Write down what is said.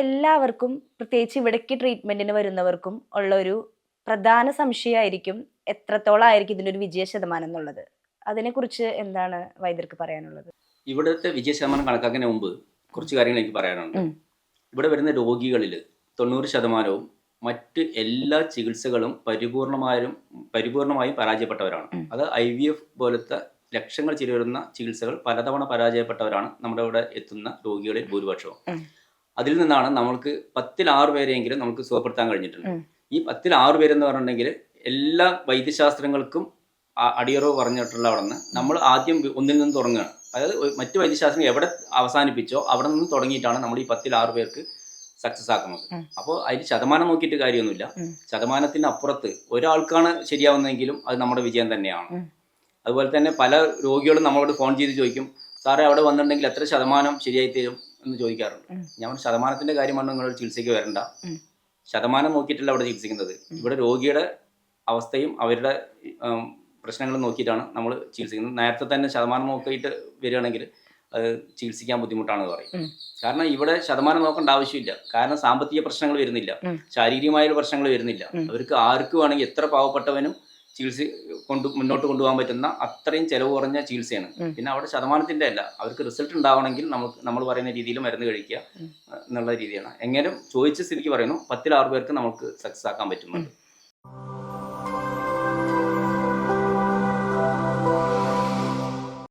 എല്ലാവർക്കും പ്രത്യേകിച്ച് ഇവിടേക്ക് ട്രീറ്റ്മെന്റിന് വരുന്നവർക്കും ഉള്ള ഒരു പ്രധാന സംശയമായിരിക്കും എത്രത്തോളം ആയിരിക്കും ഇതിന്റെ ഒരു വിജയ ശതമാനം എന്നുള്ളത്. അതിനെക്കുറിച്ച് എന്താണ് വൈദ്യർക്ക് പറയാനുള്ളത്? ഇവിടുത്തെ വിജയ ശതമാനം കണക്കാക്കുന്നതിന് മുമ്പ് കുറച്ച് കാര്യങ്ങൾ എനിക്ക് പറയാനുണ്ട്. ഇവിടെ വരുന്ന രോഗികളിൽ 90% മറ്റ് എല്ലാ ചികിത്സകളും പരിപൂർണമായും പരാജയപ്പെട്ടവരാണ്. അത് IVF പോലത്തെ ലക്ഷങ്ങൾ ചിലവരുന്ന ചികിത്സകൾ പലതവണ പരാജയപ്പെട്ടവരാണ് നമ്മുടെ ഇവിടെ എത്തുന്ന രോഗികളിൽ ഭൂരിപക്ഷവും. അതിൽ നിന്നാണ് നമ്മൾക്ക് 10-6 പേരെയെങ്കിലും നമുക്ക് സുഖപ്പെടുത്താൻ കഴിഞ്ഞിട്ടുണ്ട്. ഈ 10-6 പേരെന്ന് പറഞ്ഞിട്ടുണ്ടെങ്കിൽ എല്ലാ വൈദ്യശാസ്ത്രങ്ങൾക്കും അടിയറവ് പറഞ്ഞിട്ടുള്ള അവിടെ നിന്ന് നമ്മൾ ആദ്യം ഒന്നിൽ നിന്ന് തുടങ്ങുകയാണ്. അതായത് മറ്റു വൈദ്യശാസ്ത്രം എവിടെ അവസാനിപ്പിച്ചോ അവിടെ നിന്ന് തുടങ്ങിയിട്ടാണ് നമ്മൾ ഈ 10-6 പേർക്ക് സക്സസ് ആക്കുന്നത്. അപ്പോൾ അതിൽ ശതമാനം നോക്കിയിട്ട് കാര്യമൊന്നുമില്ല. ശതമാനത്തിന് അപ്പുറത്ത് ഒരാൾക്കാണ് ശരിയാവുന്നതെങ്കിലും അത് നമ്മുടെ വിജയം തന്നെയാണ്. അതുപോലെ തന്നെ പല രോഗികളും നമ്മളോട് ഫോൺ ചെയ്ത് ചോദിക്കും, സാറേ അവിടെ വന്നിട്ടുണ്ടെങ്കിൽ എത്ര ശതമാനം ശരിയായി തരും എന്ന് ചോദിക്കാറുണ്ട്. ഞാൻ ശതമാനത്തിന്റെ കാര്യമാണ് നിങ്ങളൊരു ചികിത്സയ്ക്ക് വരണ്ട. ശതമാനം നോക്കിയിട്ടല്ല അവിടെ ചികിത്സിക്കുന്നത്. ഇവിടെ രോഗിയുടെ അവസ്ഥയും അവരുടെ പ്രശ്നങ്ങളും നോക്കിയിട്ടാണ് നമ്മൾ ചികിത്സിക്കുന്നത്. നേരത്തെ തന്നെ ശതമാനം നോക്കിയിട്ട് വരികയാണെങ്കിൽ അത് ചികിത്സിക്കാൻ ബുദ്ധിമുട്ടാണെന്ന് പറയും. കാരണം ഇവിടെ ശതമാനം നോക്കേണ്ട ആവശ്യമില്ല. കാരണം സാമ്പത്തിക പ്രശ്നങ്ങൾ വരുന്നില്ല, ശാരീരികമായ പ്രശ്നങ്ങൾ വരുന്നില്ല. അവർക്ക് ആർക്ക് വേണമെങ്കിൽ എത്ര പാവപ്പെട്ടവനും ചികിത്സ മുന്നോട്ട് കൊണ്ടുപോകാൻ പറ്റുന്ന അത്രയും ചെലവ് കുറഞ്ഞ ചികിത്സയാണ്. പിന്നെ അവിടെ ശതമാനത്തിന്റെ അല്ല, അവർക്ക് റിസൾട്ട് ഉണ്ടാവണമെങ്കിൽ നമ്മൾ പറയുന്ന രീതിയിൽ മരുന്ന് കഴിക്കുക എന്നുള്ള രീതിയാണ്. എങ്ങനെയും ചോദിച്ച സ്ഥിതിക്ക് പറയുന്നു 10-6 പേർക്ക് നമുക്ക് സക്സസ് ആക്കാൻ പറ്റുന്നുണ്ട്.